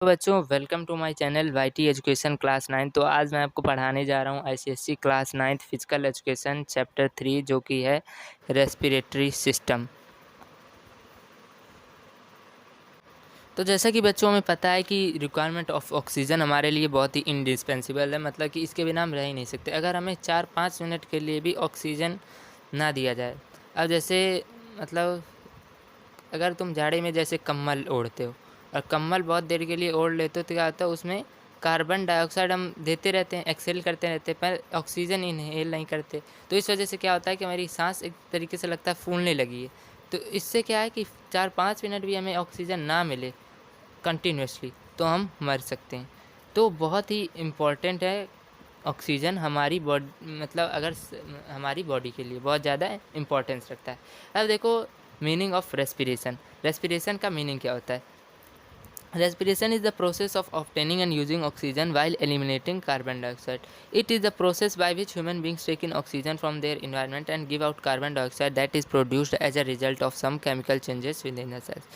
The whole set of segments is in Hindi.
तो बच्चों welcome to my channel YT education class 9। तो आज मैं आपको पढ़ाने जा रहा हूँ ICSE class 9 physical education chapter 3 जो कि है रेस्पिरेटरी सिस्टम। तो जैसा कि बच्चों हमें पता है कि रिक्वायरमेंट ऑफ ऑक्सीजन हमारे लिए बहुत ही इंडिस्पेंसिबल है, मतलब कि इसके बिना हम रह ही नहीं सकते। अगर हमें 4-5 मिनट के लिए भी ऑक्सीजन ना दिया जाए, अब जैसे मतलब अगर तुम जाड़े में जैसे कम्बल ओढ़ते हो और कम्बल बहुत देर के लिए ओढ़ लेते हो तो क्या होता है, उसमें कार्बन डाइऑक्साइड हम देते रहते हैं, एक्सेल करते रहते हैं, पर ऑक्सीजन इनहेल नहीं करते। तो इस वजह से क्या होता है कि हमारी सांस एक तरीके से लगता है फूलने लगी है। तो इससे क्या है कि 4-5 मिनट भी हमें ऑक्सीजन ना मिले कंटिन्यूसली तो हम मर सकते हैं। तो बहुत ही इम्पॉर्टेंट है ऑक्सीजन हमारी बॉडी, मतलब अगर हमारी बॉडी के लिए बहुत ज़्यादा इम्पोर्टेंस रखता है। अब देखो मीनिंग ऑफ रेस्पिरेशन। रेस्पिरेशन का मीनिंग क्या होता है? Respiration is the process of obtaining and using oxygen while eliminating carbon dioxide. It is the process by which human beings take in oxygen from their environment and give out carbon dioxide that is produced as a result of some chemical changes within the cells.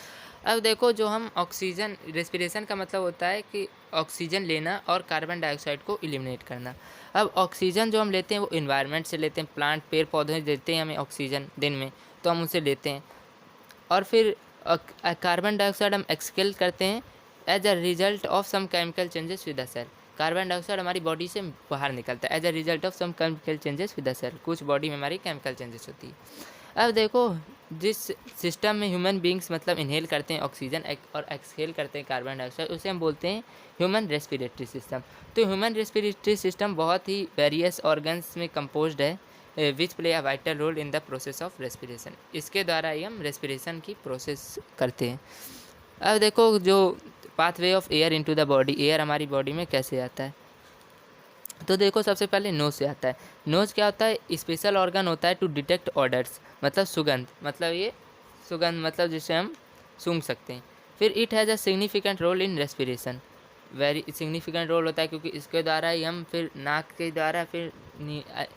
अब देखो, जो हम ऑक्सीजन, रेस्पिरेशन का मतलब होता है कि ऑक्सीजन लेना और कार्बन डाइऑक्साइड को एलिमिनेट करना। अब ऑक्सीजन जो हम लेते हैं वो इन्वायरमेंट से लेते हैं, प्लांट पेड़ पौधे देते हैं हमें ऑक्सीजन दिन में, तो हम उसे लेते हैं। और फिर कार्बन डाइऑक्साइड हम एक्सहेल करते हैं as a result of some chemical changes with the cell. Carbon dioxide हमारी बॉडी से बाहर निकलता है as a result of some chemical changes with the cell. कुछ बॉडी में हमारी केमिकल चेंजेस होती है। अब देखो, जिस सिस्टम में ह्यूमन बींग्स मतलब इनहेल करते हैं ऑक्सीजन और एक्सहेल करते हैं कार्बन डाइऑक्साइड, उसे हम बोलते हैं ह्यूमन रेस्पिरेटरी सिस्टम। तो ह्यूमन रेस्पिरेटरी सिस्टम बहुत ही वेरियस ऑर्गन्स में कंपोज्ड है which play a vital role in the process of respiration. इसके द्वारा ही हम रेस्पिरेशन की प्रोसेस करते हैं। अब देखो, जो pathway of air into the body, air हमारी बॉडी में कैसे आता है, तो देखो सबसे पहले नोज से आता है। नोज क्या होता है? स्पेशल ऑर्गन होता है टू डिटेक्ट ऑर्डर्स, मतलब सुगंध, मतलब ये सुगंध मतलब जिसे हम सूंघ सकते हैं। फिर it has a significant role in respiration, very significant role होता है क्योंकि इसके द्वारा ही हम फिर नाक के द्वारा फिर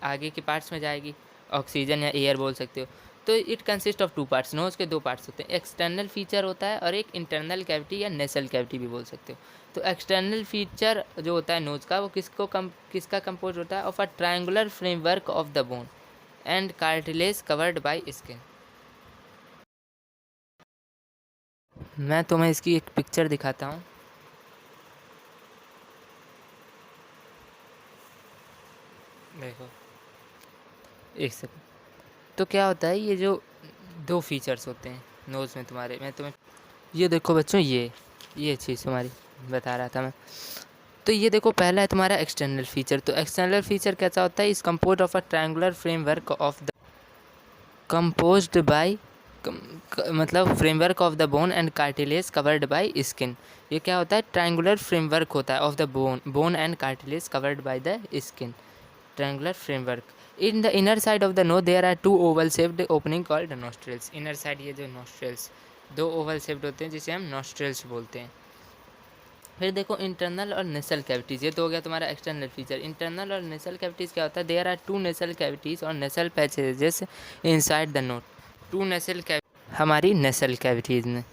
आगे के पार्ट्स में जाएगी ऑक्सीजन या एयर बोल सकते हो। तो it consist of 2 parts. Nose के 2 पार्ट्स होते हैं, एक्सटर्नल फीचर होता है और एक इंटरनल कैविटी या नेसल कैविटी भी बोल सकते हो। तो एक्सटर्नल फीचर जो होता है नोज़ का, वो किसका कंपोज होता है? Of a triangular framework of the bone and cartilage covered by skin. मैं तुम्हें इसकी एक पिक्चर दिखाता हूँ। देखो एक सेकंड। तो क्या होता है, ये जो 2 फीचर्स होते हैं नोज़ में तुम्हारे, मैं तुम्हें ये देखो बच्चों, ये चीज़ तुम्हारी बता रहा था मैं। तो ये देखो, पहला है तुम्हारा एक्सटर्नल फीचर। तो एक्सटर्नल फीचर कैसा होता है? Is composed of a triangular framework of the composed by मतलब framework of the bone and cartilage covered by skin. ये क्या होता है? ट्रायंगुलर फ्रेमवर्क होता है of the bone and cartilage covered by the skin. Triangular framework. In the inner side of the nose there are 2 oval shaped opening called nostrils. Inner side, ये जो नोस्ट्रिल्स 2 ओवल शेप्ड होते हैं जिसे हम नोस्ट्रिल्स बोलते हैं। फिर देखो इंटरनल और नेसल कैविटीज़, ये तो हो गया तुम्हारा एक्सटर्नल फीचर। इंटरनल और नेसल कैविटीज़ क्या होता है? देयर आर 2 नेसल कैविटीज़ और nasal passages inside the nose. 2 nasal हमारी नेसल कैविटीज़ में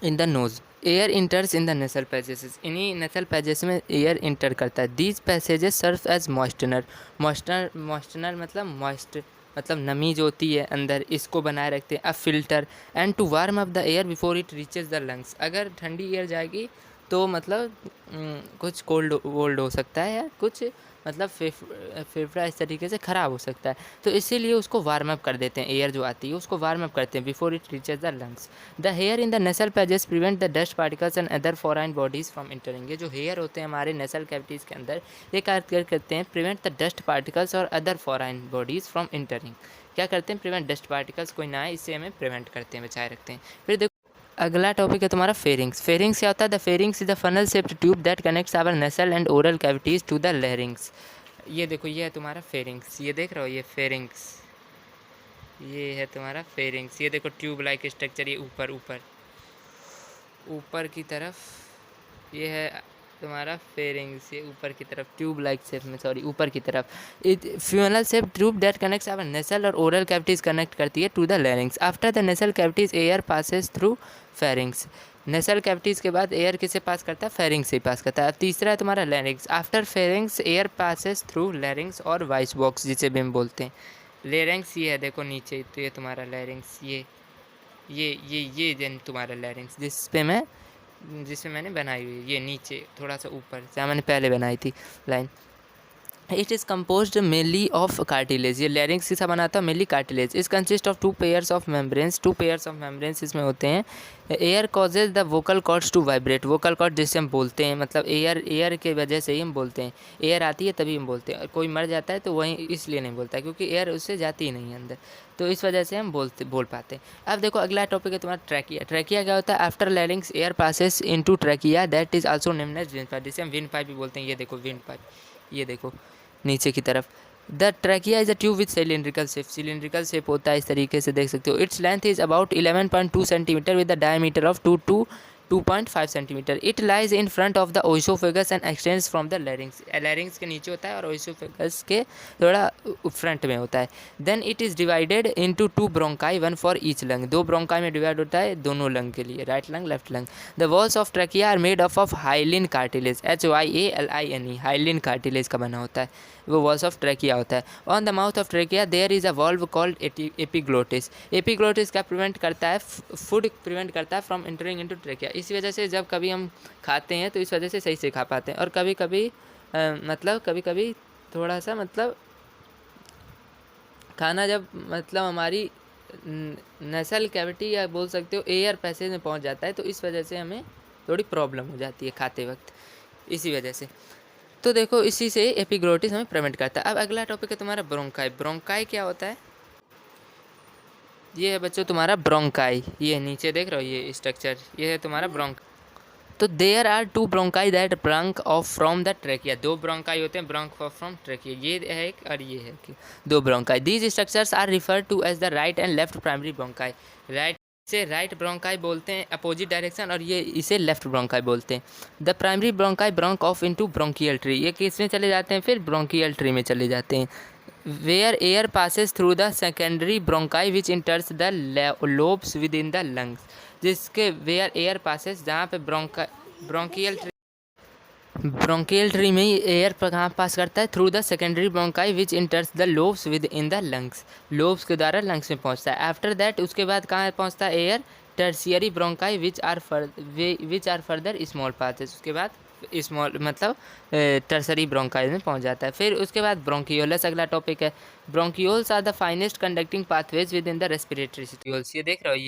in the nose. Air enters in the nasal passages, इन्हीं नेसल पैसेज में एयर इंटर करता है। These passages serve as moistener. Moistener मतलब मॉइस्ट, मतलब नमी जो होती है अंदर, इसको बनाए रखते हैं। A filter and to warm up the air before it reaches the lungs. अगर ठंडी एयर जाएगी तो मतलब कुछ कोल्ड वोल्ड हो सकता है या कुछ मतलब फेफड़ा इस तरीके से ख़राब हो सकता है। तो इसीलिए उसको वार्म अप कर देते हैं, एयर जो आती है उसको वार्म अप करते हैं before it reaches the lungs. The hair in the nasal passages prevent the dust particles and other foreign bodies from entering. ये जो हेयर होते हैं हमारे नेसल कैविटीज़ के अंदर, ये कार्य करते हैं प्रिवेंट द डस्ट पार्टिकल्स और other foreign bodies from entering. क्या करते हैं? प्रिवेंट डस्ट पार्टिकल्स कोई ना आए, इससे हमें प्रिवेंट करते हैं, बचाए रखते हैं। फिर देखो अगला टॉपिक है तुम्हारा फेरिंग्स। फेरिंग्स क्या होता है? The pharynx is the funnel shaped tube that connects our nasal and oral cavities to the larynx. ये देखो, ये है तुम्हारा फेरिंग्स, ये देख रहे हो, ये फेरिंग्स, ये है तुम्हारा फेरिंग्स। ये देखो ट्यूब लाइक स्ट्रक्चर, ये ऊपर ऊपर ऊपर की तरफ ये है तुम्हारा फेरिंग्स, ये ऊपर की तरफ ट्यूब लाइक शेप में, सॉरी ऊपर की तरफ। Funnel shape tube that connects our nasal और ओरल कैविटीज कनेक्ट करती है to the larynx. After the nasal cavities air passes through pharynx. Nasal cavities के बाद एयर किसे पास करता है, फेरिंग्स से पास करता है। अब तीसरा है तुम्हारा लैरिंग्स। After pharynx air passes through लैरिंग्स और वॉइस बॉक्स जिसे भी हम बोलते हैं। लैरिंग्स ये है देखो नीचे, तो ये तुम्हारा लैरिंग्स, ये देन तुम्हारा लैरिंग्स जिसमें मैंने बनाई हुई है, ये नीचे थोड़ा सा ऊपर जहाँ मैंने पहले बनाई थी line. It is composed mainly of cartilage. ये लैरिंग्स किसा बनाता है, मेनली कार्टिलेज। इस consist of two pairs of membranes इसमें होते हैं। Air causes the vocal cords to vibrate. Vocal cord जिससे हम बोलते हैं, मतलब एयर के वजह से ही हम बोलते हैं। एयर आती है तभी हम बोलते हैं, और कोई मर जाता है तो वहीं इसलिए नहीं बोलता है क्योंकि एयर उससे जाती ही नहीं है अंदर, तो इस वजह से हम बोल पाते हैं। अब देखो अगला टॉपिक है तुम्हारा ट्रैकिया। ट्रैकिया क्या होता है, after larynx air passes into trachea that is also named as wind pipe, जिसे हम विंड पाइप भी बोलते हैं। ये देखो विंड पाइप, ये देखो नीचे की तरफ। The trachea is a tube with cylindrical shape होता है, इस तरीके से देख सकते हो। Its length is about 11.2 centimetre with the diameter of 2.5 centimetre. It lies in front of the oesophagus and extends from the larynx. लैरिंग्स के नीचे होता है और ओइसोफेगस के थोड़ा फ्रंट में होता है। Then it is divided into 2 bronchi, 1 for each lung. 2 bronchi में डिवाइड होता है दोनों लंग के लिए, right lung left lung. The walls of trachea are made of hyaline cartilage, HYALINE, hyaline cartilage का बना होता है, वो वॉल्स ऑफ ट्रैकिया होता है। On the mouth of trachea there is a valve called epiglottis. Epiglottis क्या प्रिवेंट करता है, फूड प्रिवेंट करता है फ्रॉम एंटरिंग इनटू ट्रैकिया। इसी वजह से जब कभी हम खाते हैं तो इस वजह से सही से खा पाते हैं, और कभी कभी थोड़ा सा मतलब खाना जब मतलब हमारी नसल कैविटी या बोल सकते हो एयर पैसेज में पहुंच जाता है, तो इस वजह से हमें थोड़ी प्रॉब्लम हो जाती है खाते वक्त, इसी वजह से। तो देखो इसी से एपिग्लोटिस हमें प्रिवेंट करता है। अब अगला टॉपिक है तुम्हारा ब्रोंकाई। ब्रोंकाई क्या होता है, ये है बच्चों तुम्हारा ब्रोंकाई। ये नीचे देख रहे हो ये स्ट्रक्चर, ये है तुम्हारा ब्रोंक। तो there are 2 bronchi that branch off from the trachea. 2 bronchi होते हैं ब्रंक ऑफ फ्रॉम ट्रैकिया, ये है एक और ये है कि 2 bronchi. These structures are refer to as the right and left primary bronchi. Right से राइट ब्रोंकाई बोलते हैं अपोजिट डायरेक्शन, और ये इसे लेफ्ट ब्रोंकाई बोलते हैं। The primary bronchi branch off into bronchial tree. ये किस में चले जाते हैं, फिर ब्रोंकियल ट्री में चले जाते हैं। Where air passes through the secondary bronchi which enters the lobes within the lungs. जिसके वेयर एयर पासेस, जहाँ पे ब्रोंकियल ट्री में ही एयर पर कहाँ पास करता है, through the secondary bronchi which enters the lobes within the lungs. Lobes के द्वारा लंग्स में पहुँचता है। आफ्टर दैट उसके बाद कहाँ पहुँचता है air, tertiary bronchi which are further small passes. उसके बाद स्मॉल मतलब टर्सरी ब्रोंकाई में पहुंच जाता है। फिर उसके बाद ब्रोंकियोलस अगला टॉपिक है। Bronchioles are the finest conducting pathways within the respiratory system. ये देख रहे हो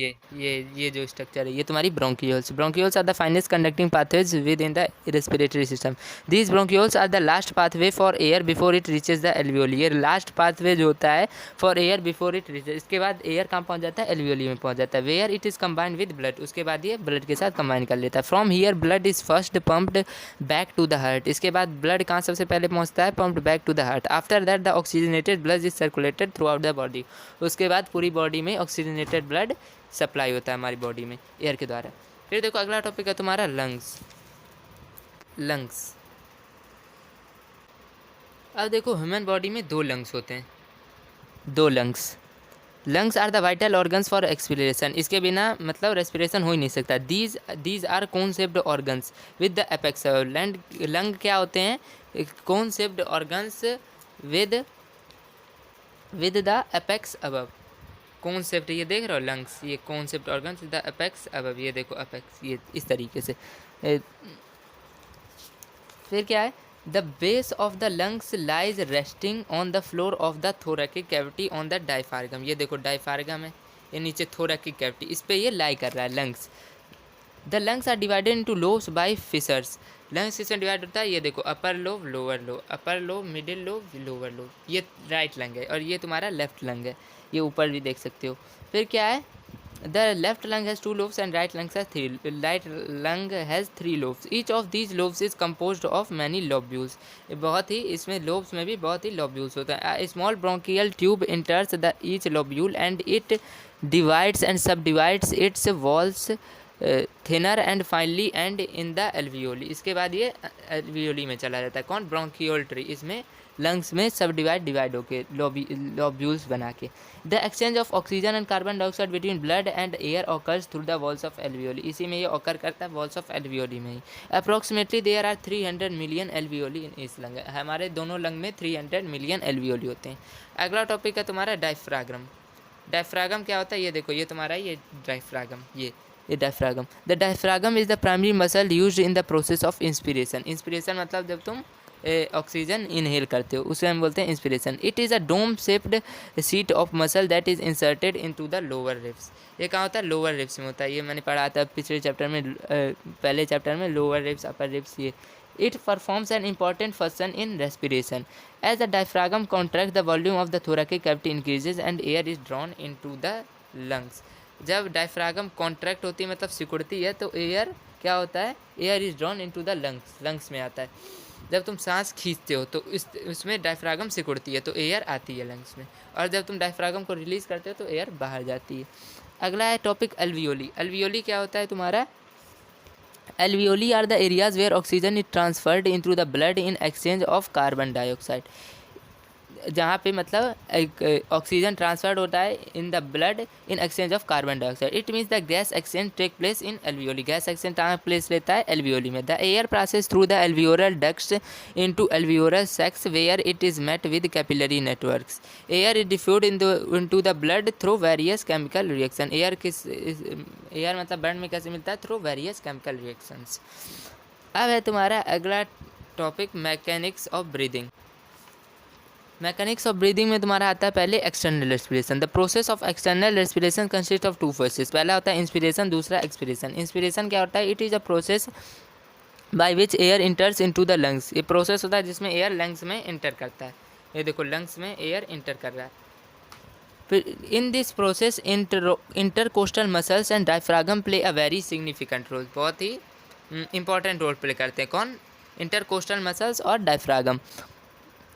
ये जो स्ट्रक्चर है, ये तुम्हारी bronchioles are the finest conducting pathways within the respiratory system. These bronchioles are the last pathway for air before it reaches the alveoli. ये लास्ट पाथवे जो होता है for air before it reaches, इसके बाद एयर कहाँ पहुँच जाता है, एल्वियोली में पहुँच जाता है। Where it is combined with blood, उसके बाद ये ब्लड के साथ कंबाइन कर लेता है। From here blood is first pumped back to the heart. इसके बाद ब्लड कहाँ सबसे पहले पहुँचता है, pumped back to the heart. After that the oxygenated blood is circulated throughout the body. उसके बाद पूरी बॉडी में ऑक्सीजनेटेड ब्लड सप्लाई होता है हमारी बॉडी में एयर के द्वारा। फिर देखो अगला टॉपिक है तुम्हारा लंग्स। अब देखो ह्यूमन बॉडी में 2 लंग्स होते हैं, 2 lungs are the vital organs for expiration. इसके बिना मतलब रेस्पिरेशन हो ही नहीं सकता। These are cone shaped organs with the apex. Lung क्या होते हैं, cone shaped organs with the apex above. Cone shaped, ये देख रहे हो लंग्स, ये cone shaped organs with the apex above, ये देखो एपेक्स, ये इस तरीके से। फिर क्या है, the base of the lungs lies resting on the floor of the thoracic cavity on the diaphragm. ये देखो डायफार्गम है, ये नीचे थोरैकिक कैविटी, इस पे ये लाई कर रहा है lungs. The lungs are divided into lobes by fissures. Lungs किसमें डिवाइड होता है, ये देखो upper lobe lower lobe, upper lobe middle lobe lower lobe. ये राइट लंग है और ये तुम्हारा लेफ्ट लंग है, ये ऊपर भी देख सकते हो। फिर क्या है, the left lung has 2 lobes and right lung has 3 lobes. Each of these lobes is composed of many lobules. बहुत ही इसमें lobes में भी बहुत ही lobules होता है. A small bronchial tube enters the each lobule and it divides and subdivides its walls thinner and finally and in the alveoli. इसके बाद ये एल्वियोली में चला जाता है। कौन? ब्रोंकियोल्ट्री। इसमें लंग्स में सब डिवाइड होके लोब्यूल्स बना के। The exchange of oxygen and carbon dioxide between blood and air occurs through the walls of alveoli. इसी में ये ऑकर करता है, वॉल्स ऑफ एल्वियोली में ही। Approximately there are 300 million alveoli in इस लंग। हमारे दोनों लंग में 300 मिलियन एल्वियोली होते हैं। अगला टॉपिक है तुम्हारा डायफ्रागम। डायफ्रागम क्या होता है ये देखो, ये तुम्हारा ये डायफ्रागम, ये diaphragm. The diaphragm is the primary muscle used in the process of inspiration. Inspiration मतलब जब तुम ऑक्सीजन इनहेल करते हो उसे हम बोलते हैं inspiration. It is a dome shaped sheet of muscle that is inserted into the lower ribs. ये कहाँ होता है? लोअर रिब्स में होता है। ये मैंने पढ़ा था पिछले चैप्टर में, पहले चैप्टर में, लोअर रिब्स अपर रिब्स। ये it performs an important function in respiration. As the diaphragm contracts, the volume of the thoracic cavity increases and air is drawn into the lungs. जब डायफ्रागम कॉन्ट्रैक्ट होती है मतलब सिकुड़ती है तो एयर क्या होता है? Air is drawn into the lungs, lungs में आता है। जब तुम सांस खींचते हो तो इसमें डायफ्रागम सिकुड़ती है तो एयर आती है लंग्स में, और जब तुम डायफ्रागम को रिलीज़ करते हो तो एयर बाहर जाती है। अगला है टॉपिक अल्वियोली। अल्वियोली क्या होता है तुम्हारा? Alveoli are the areas where oxygen is transferred into the blood in exchange of carbon dioxide. जहाँ पे मतलब ऑक्सीजन ट्रांसफर्ड होता है in the blood in exchange of carbon dioxide. It means the gas exchange take place in alveoli. Gas exchange कहाँ प्लेस लेता है? एल्वियोली में। The air passes through the alveolar ducts into alveolar sacs where it is met with capillary networks. Air is diffuse into the blood through various chemical reaction. Air मतलब ब्लड में कैसे मिलता है? Through various chemical reactions. अब है तुम्हारा अगला topic mechanics of breathing. Mechanics of breathing में तुम्हारा आता है पहले external respiration. The process of external respiration consist of two phases. पहला होता है इंस्पिरेशन, दूसरा एक्सपिरेशन। इंस्पिरेशन क्या होता है? It is a process by which air इंटर्स into the lungs. ये प्रोसेस होता है जिसमें एयर लंग्स में इंटर करता है। ये देखो लंग्स में एयर इंटर कर रहा है। फिर in this process intercostal muscles and diaphragm play a very significant role. बहुत ही इंपॉर्टेंट रोल प्ले करते हैं। कौन? इंटरकोस्टल मसल्स और diaphragm.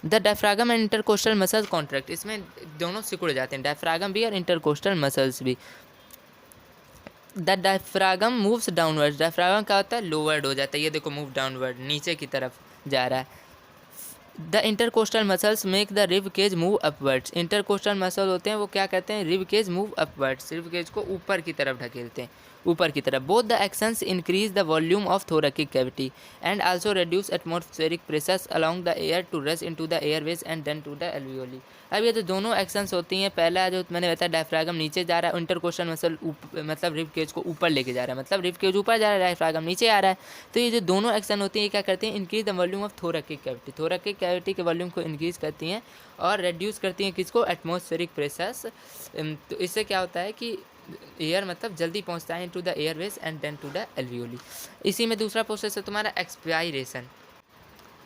The diaphragm and intercostal muscles contract. इसमें दोनों सिकुड़ जाते हैं, डायफ्रागम भी और इंटरकोस्टल मसल्स भी। The diaphragm moves downward. Diaphragm क्या होता है? लोअर्ड हो जाता है। ये देखो मूव डाउनवर्ड, नीचे की तरफ जा रहा है। The intercostal muscles make the rib cage move upwards. Intercostal muscle होते हैं वो क्या करते हैं? Rib cage move upwards, rib cage को ऊपर की तरफ ढकेलते हैं, ऊपर की तरफ। Both the actions increase the volume of thoracic cavity and also reduce atmospheric pressures along the air to rush into the airways and then to the alveoli. अब ये जो दोनों एक्शंस होती हैं, पहला जो मैंने बताया डायफ्रागम नीचे जा रहा है, इंटरकोस्टल मसल मतलब रिब केज को ऊपर लेके जा रहा है, मतलब रिब केज ऊपर जा रहा है, डायफ्रागम नीचे आ रहा है। तो ये जो दोनों एक्शन होती हैं ये क्या करते हैं? Increase the volume of thoracic cavity. Thoracic cavity के वॉल्यूम को इंक्रीज करती हैं और रिड्यूस करती हैं किसको? Atmospheric pressures. तो इससे क्या होता है कि एयर मतलब जल्दी पहुंचता है into the airways and then to the alveoli. इसी में दूसरा प्रोसेस है तुम्हारा एक्सपायरेशन।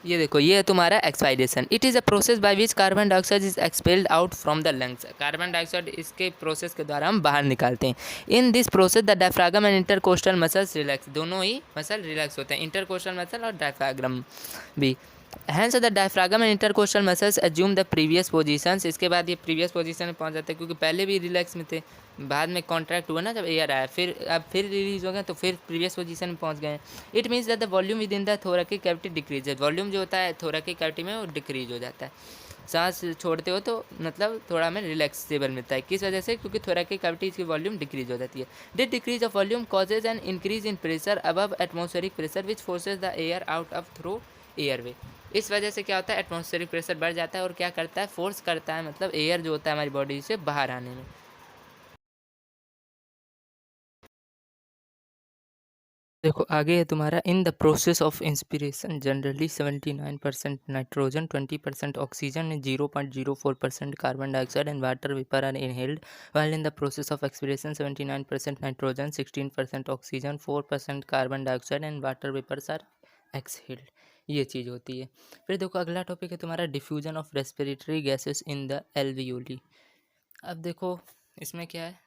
ये देखो ये है तुम्हारा expiration. It is a process by which carbon dioxide is expelled out from the lungs. Carbon dioxide इसके प्रोसेस के द्वारा हम बाहर निकालते हैं। In this process the diaphragm and intercostal muscles relax. दोनों ही मसल रिलैक्स होते हैं, इंटरकोस्टल मसल और डायफ्रागम भी। Hence the diaphragm and intercostal muscles assume the previous positions. इसके बाद ये प्रीवियस पोजीशन में पहुंच जाते हैं क्योंकि पहले भी रिलैक्स में थे, बाद में कॉन्ट्रैक्ट हुआ ना जब एयर आया, फिर अब फिर रिलीज हो गए तो फिर प्रीवियस पोजीशन में पहुंच गए। It means that the volume within the thoracic cavity decrease. Volume जो होता है थोरैकिक कैविटी में वो डिक्रीज हो जाता है। सांस छोड़ते हो तो मतलब थोड़ा हमें रिलैक्सेबल मिलता है। किस वजह से? क्योंकि थोरैकिक कैविटी की वॉल्यूम डिक्रीज हो जाती है। This decrease of volume causes an increase in pressure above atmospheric pressure which forces the air out of through airway. इस वजह से क्या होता है? एटमॉस्फेरिक प्रेशर बढ़ जाता है और क्या करता है? फोर्स करता है मतलब एयर जो होता है हमारी बॉडी से बाहर आने में। देखो आगे है तुम्हारा in the process of inspiration generally 79% nitrogen, 20% oxygen and 0.04% carbon dioxide and water vapour are inhaled, while in the process of expiration 79% nitrogen, 16% oxygen, 4% carbon dioxide and water vapours are exhaled. ये चीज़ होती है। फिर देखो अगला टॉपिक है तुम्हारा diffusion of respiratory gases in the alveoli. अब देखो इसमें क्या है,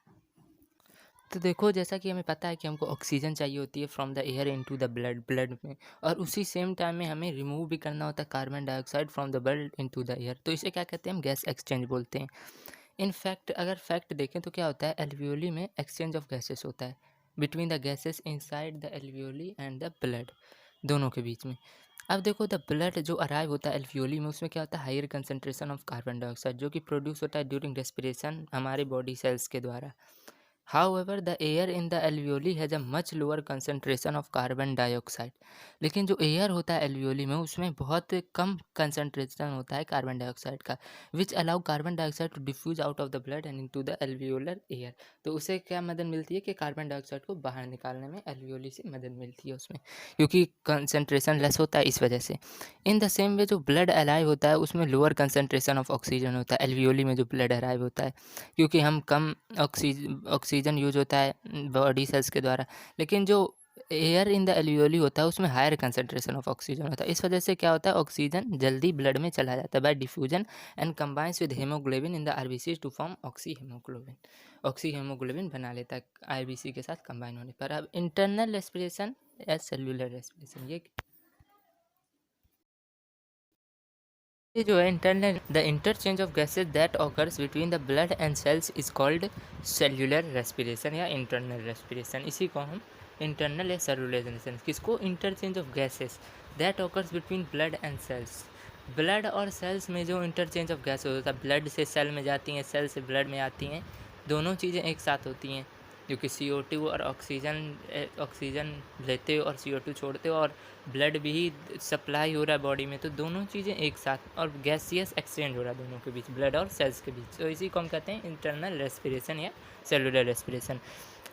तो देखो जैसा कि हमें पता है कि हमको ऑक्सीजन चाहिए होती है from the air into the blood में, और उसी सेम टाइम में हमें रिमूव भी करना होता है carbon dioxide from the blood into the air. तो इसे क्या कहते हैं? हम गैस एक्सचेंज बोलते हैं। इन फैक्ट अगर फैक्ट देखें तो क्या होता है? एल्वियोली में एक्सचेंज ऑफ गैसेस होता है। Between the gases inside the alveoli and the blood, दोनों के बीच में। अब देखो द ब्लड जो अराइव होता है एल्वियोली में, उसमें क्या होता है higher concentration of carbon dioxide, जो कि प्रोड्यूस होता है ड्यूरिंग रेस्पिरेशन हमारे बॉडी सेल्स के द्वारा। However, the air in the alveoli has a much lower concentration of carbon dioxide. लेकिन जो एयर होता है एल्वियोली में उसमें बहुत कम कंसनट्रेशन होता है कार्बन डाइऑक्साइड का, which allow carbon dioxide to diffuse out of the blood and into the alveolar air. तो उसे क्या मदद मिलती है कि कार्बन डाइऑक्साइड को बाहर निकालने में एल्वियोली से मदद मिलती है उसमें, क्योंकि कंसनट्रेशन लेस होता है इस वजह से। इन द सेम वे जो ब्लड अलाइव होता है उसमें लोअर कंसनट्रेशन ऑफ ऑक्सीजन होता है एल्वियोली में जो ब्लड अराइव होता है, क्योंकि हम कम ऑक्सीजन यूज होता है बॉडी सेल्स के द्वारा। लेकिन जो एयर इन द एल्वियोली होता है उसमें हायर कंसनट्रेशन ऑफ ऑक्सीजन होता है, इस वजह से क्या होता है ऑक्सीजन जल्दी ब्लड में चला जाता है by diffusion and combines with haemoglobin in the RBC to form oxy haemoglobin. Oxy haemoglobin बना लेता है आरबीसी के साथ कंबाइन होने पर। अब इंटरनल रेस्पिरेशन या सेल्यूलर रेस्पिरेशन, ये जो है internal the interchange of gases that occurs between the blood and cells is called cellular respiration या इंटरनल रेस्पिरेशन। इसी को हम इंटरनल या सेल्यूलर रेस्पिरेशन, किसको, interchange of gases that occurs between blood and cells. Blood और सेल्स में जो इंटरचेंज ऑफ गैस होता है, ब्लड से सेल में जाती हैं, सेल से ब्लड में आती हैं, दोनों चीज़ें एक साथ होती हैं, जो कि CO2 और ऑक्सीजन लेते हो और CO2 छोड़ते हो और ब्लड भी सप्लाई हो रहा है बॉडी में, तो दोनों चीज़ें एक साथ और गैसियस एक्सचेंज हो रहा है दोनों के बीच, ब्लड और सेल्स के बीच। तो इसी को हम कहते हैं इंटरनल रेस्पिरेशन या सेलुलर रेस्पिरेशन।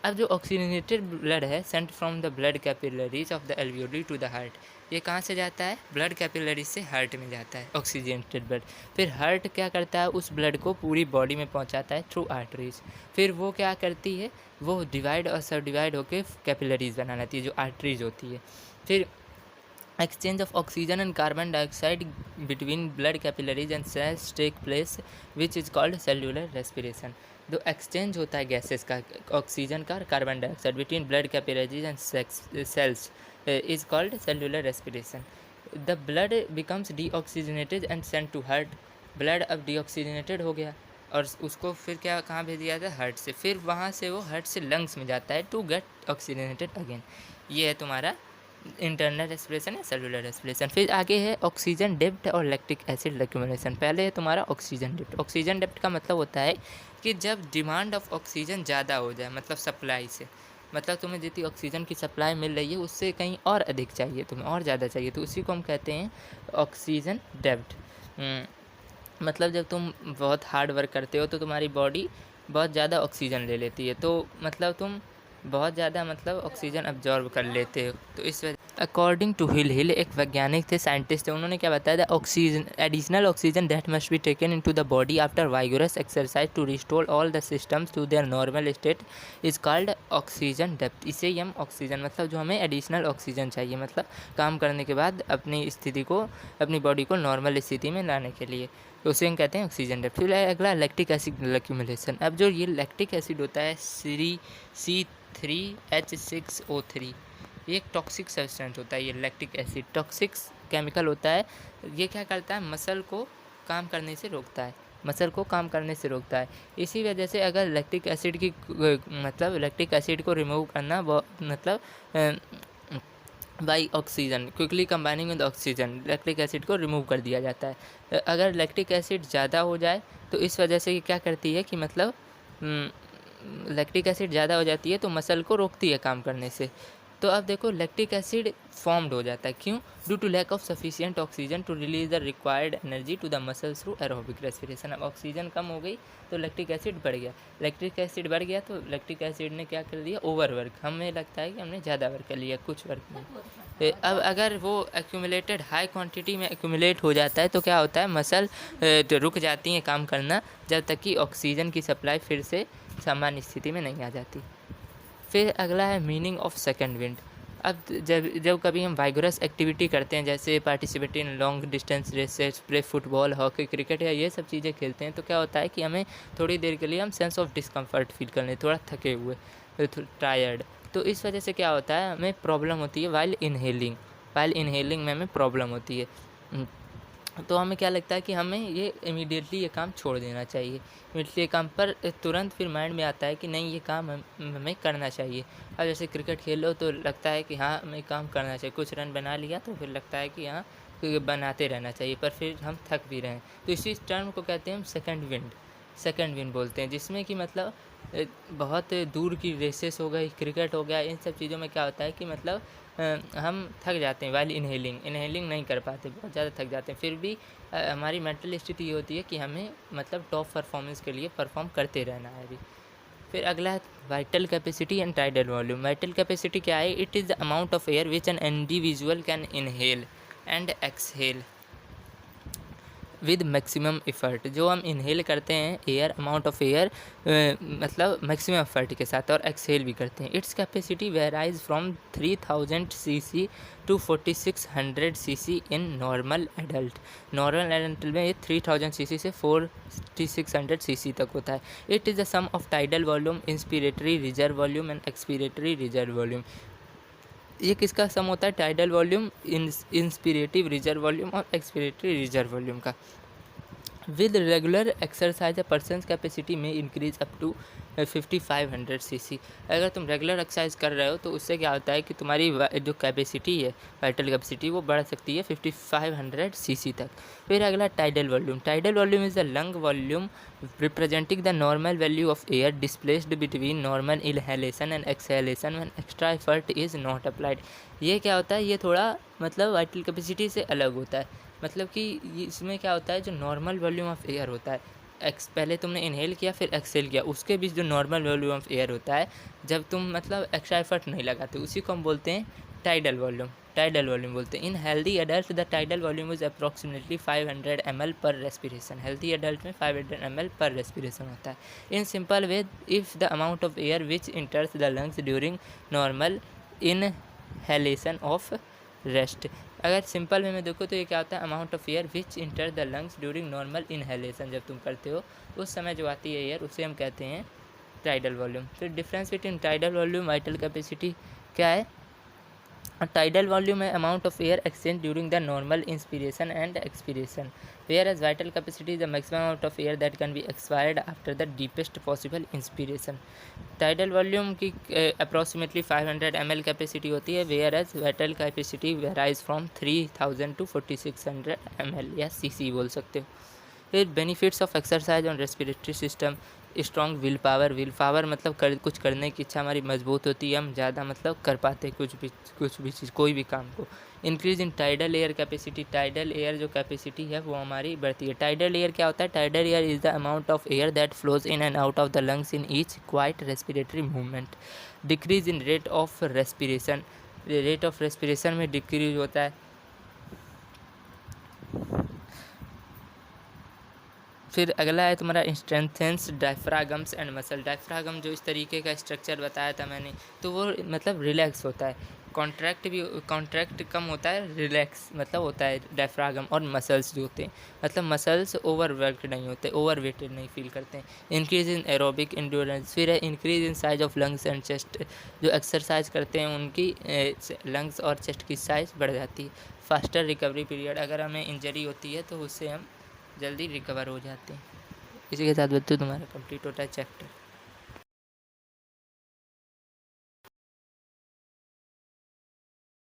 अब जो ऑक्सीजनेटेड ब्लड है sent from the blood capillaries of the alveoli to the heart, ये कहाँ से जाता है, ब्लड कैपिलरीज से हार्ट में जाता है ऑक्सीजनेटेड ब्लड। फिर हार्ट क्या करता है, उस ब्लड को पूरी बॉडी में पहुँचाता है थ्रू आर्टरीज। फिर वो क्या करती है, वो डिवाइड और सब डिवाइड होकर कैपिलरीज बना लेती है जो आर्टरीज होती है। फिर exchange of oxygen and carbon dioxide between blood capillaries and cells take place which is called cellular respiration। जो एक्सचेंज होता है गैसेस का, ऑक्सीजन का और carbon dioxide between blood capillaries and cells is called cellular respiration. The blood becomes deoxygenated and sent to heart. Blood अब डीऑक्सीजनेटेड हो गया और उसको फिर क्या कहाँ भेज दिया जाता है, हार्ट से। फिर वहाँ से वो हार्ट से लंग्स में जाता है टू गेट ऑक्सीजनेटेड अगेन। ये है तुम्हारा इंटरनल रेस्पिरेशन या सेलुलर रेस्पिरेशन। फिर आगे है ऑक्सीजन डेप्थ और लैक्टिक एसिड एक्यूमुलेशन। पहले है तुम्हारा ऑक्सीजन डेप्थ। ऑक्सीजन डेप्थ का मतलब होता है कि जब डिमांड ऑफ ऑक्सीजन ज़्यादा हो जाए, मतलब सप्लाई से, मतलब तुम्हें जितनी ऑक्सीजन की सप्लाई मिल रही है उससे कहीं और अधिक चाहिए, तुम्हें और ज़्यादा चाहिए, तो उसी को हम कहते हैं ऑक्सीजन डेप्थ। मतलब जब तुम बहुत हार्ड वर्क करते हो तो तुम्हारी बॉडी बहुत ज़्यादा ऑक्सीजन ले लेती है, तो मतलब तुम बहुत ज़्यादा मतलब ऑक्सीजन अब्जॉर्ब कर लेते हो। तो इस वजह अकॉर्डिंग टू हिल एक वैज्ञानिक थे, साइंटिस्ट थे, उन्होंने क्या बताया था, oxygen additional oxygen that must be taken into the body after vigorous exercise to restore all the systems to their normal state is called oxygen डेप्थ। इसे ही हम ऑक्सीजन, मतलब जो हमें एडिशनल ऑक्सीजन चाहिए, मतलब काम करने के बाद अपनी स्थिति को, अपनी बॉडी को नॉर्मल स्थिति में लाने के लिए, तो उसे हम कहते हैं ऑक्सीजन डेप्थ। फिर अगला लैक्टिक एसिड एक्यूमुलेशन। अब जो ये लैक्टिक एसिड होता है C3H6O3, ये एक टॉक्सिक सब्सटेंस होता है। ये लैक्टिक एसिड टॉक्सिक केमिकल होता है। ये क्या करता है, मसल को काम करने से रोकता है, मसल को काम करने से रोकता है। इसी वजह से अगर लैक्टिक एसिड की मतलब लैक्टिक एसिड को रिमूव करना मतलब by oxygen, quickly combining with oxygen, lactic acid को रिमूव कर दिया जाता है। अगर लैक्टिक एसिड ज़्यादा हो जाए तो इस वजह से ये क्या करती है कि मतलब लैक्टिक एसिड ज़्यादा हो जाती है तो मसल को रोकती है काम करने से। तो अब देखो लैक्टिक एसिड फॉर्म्ड हो जाता है, क्यों, due to lack of sufficient oxygen to release the required energy to the muscles through aerobic respiration. अब ऑक्सीजन कम हो गई तो लैक्टिक एसिड बढ़ गया, लैक्टिक एसिड बढ़ गया तो लैक्टिक एसिड ने क्या कर दिया, ओवर वर्क। हमें लगता है कि हमने ज़्यादा वर्क कर लिया, कुछ वर्क नहीं। अब अगर वो एक्यूमुलेटेड हाई क्वांटिटी में एक्यूमुलेट हो जाता है तो क्या होता है, मसल रुक जाती हैं काम करना जब तक कि ऑक्सीजन की सप्लाई फिर से सामान्य स्थिति में नहीं आ जाती। फिर अगला है मीनिंग ऑफ सेकंड विंड। अब जब कभी हम वाइगोरस एक्टिविटी करते हैं, जैसे participate in long distance races, play football, hockey, cricket या ये सब चीज़ें खेलते हैं, तो क्या होता है कि हमें थोड़ी देर के लिए हम सेंस ऑफ डिस्कम्फर्ट फील कर लें, थोड़ा थके हुए, टायर्ड। तो इस वजह से क्या होता है, हमें प्रॉब्लम होती है वाइल इनहेलिंग में हमें प्रॉब्लम होती है। तो हमें क्या लगता है कि हमें ये इमीडिएटली ये काम छोड़ देना चाहिए। इमीडिएटली ये काम पर तुरंत फिर माइंड में आता है कि नहीं, ये काम हमें करना चाहिए। अब जैसे क्रिकेट खेलो तो लगता है कि हाँ, हमें काम करना चाहिए। कुछ रन बना लिया तो फिर लगता है कि हाँ, तो बनाते रहना चाहिए, पर फिर हम थक भी रहे हैं। तो इसी टर्म को कहते हैं हम सेकंड विंड बोलते हैं, जिसमें कि मतलब बहुत दूर की रेसेस हो गई, क्रिकेट हो गया, इन सब चीज़ों में क्या होता है कि मतलब हम थक जाते हैं वाइल इनहेलिंग नहीं कर पाते, बहुत ज़्यादा थक जाते हैं। फिर भी हमारी मेंटल स्थिति ये होती है कि हमें मतलब टॉप परफॉर्मेंस के लिए परफॉर्म करते रहना है अभी। फिर अगला है vital capacity and tidal volume. Vital capacity क्या है? It is the amount of air which an individual can inhale and exhale with maximum effort. जो हम इनहेल करते हैं एयर, अमाउंट ऑफ एयर मतलब मैक्सिमम एफर्ट के साथ, और एक्सहेल भी करते हैं। Its capacity varies from 3000 cc to 4600 cc in normal adult. Normal adult में ये 3000 सीसी से 4600 सीसी तक होता है। It is the sum of tidal volume, inspiratory reserve volume and expiratory reserve volume. ये किसका सम होता है? Tidal volume, inspirative reserve volume और एक्सपिरेटरी रिजर्व वॉल्यूम का। With regular exercise a person capacity में इंक्रीज अप टू 5500 सीसी। अगर तुम रेगुलर एक्सरसाइज कर रहे हो तो उससे क्या होता है कि तुम्हारी जो कैपेसिटी है, वाइटल कैपेसिटी, वो बढ़ सकती है 5500 सीसी तक। फिर अगला tidal volume. Tidal volume is the lung volume representing the normal value of air displaced between normal inhalation and exhalation when extra effort is not applied. ये क्या होता है? ये थोड़ा मतलब वाइटल कैपेसिटी से अलग होता है। मतलब कि इसमें क्या होता है, जो नॉर्मल वॉल्यूम ऑफ एयर होता है, पहले तुमने इनहेल किया फिर एक्सहेल किया, उसके बीच जो नॉर्मल वॉल्यूम ऑफ एयर होता है, जब तुम मतलब एक्स्ट्रा एफर्ट नहीं लगाते, उसी को हम बोलते हैं टाइडल वॉल्यूम बोलते हैं। इन healthy adult the tidal volume is approximately 500 ml पर रेस्पिरेशन। हेल्दी एडल्ट में 500 ml पर रेस्पिरेशन होता है। In simple way, if the amount of air which enters the lungs during normal inhalation of rest. अगर सिंपल वे में देखो तो ये क्या होता है? Amount of air which enter the lungs during normal inhalation. जब तुम करते हो उस समय जो आती है एयर, उसे हम कहते हैं टाइडल वॉल्यूम। फिर difference between tidal volume vital capacity क्या है? टाइडल वॉल्यूम है amount of air exchange during the normal inspiration and expiration, whereas vital capacity is the maximum amount of air that can be expired after the deepest possible inspiration. Tidal volume की अप्रॉक्सीमेटली 500 ml कैपेसिटी होती है, whereas vital capacity varies from 3000 to 4600 ml या सीसी बोल सकते हो। फिर benefits of exercise on respiratory system. Strong will power मतलब कुछ करने की इच्छा हमारी मजबूत होती है, हम ज़्यादा मतलब कर पाते हैं कुछ भी चीज़, कोई भी काम को। Increase in tidal air capacity. Tidal air जो कैपेसिटी है वो हमारी बढ़ती है। टाइडल एयर क्या होता है? Tidal air is the amount of air that flows in and out of the lungs in each quite respiratory movement. Decrease in rate of respiration में डिक्रीज होता है। फिर अगला है तुम्हारा स्ट्रेंथेंस डायफ्रागम्स एंड मसल। डायफ्रागम जो इस तरीके का स्ट्रक्चर बताया था मैंने, तो वो मतलब रिलैक्स होता है, कॉन्ट्रैक्ट कम होता है, रिलैक्स मतलब होता है डायफ्रागम। और मसल्स जो होते हैं, मतलब मसल्स ओवरवर्कड नहीं होते, ओवरवेटेड नहीं फील करते हैं। Increase in aerobic endurance. फिर है increase in size of lungs and chest. जो एक्सरसाइज करते हैं उनकी लंग्स और चेस्ट की साइज बढ़ जाती है। Faster recovery period. अगर हमें इंजरी होती है तो उससे हम जल्दी रिकवर हो जाते हैं। इसी के साथ बच्चों तुम्हारा कंप्लीट होता है चैप्टर।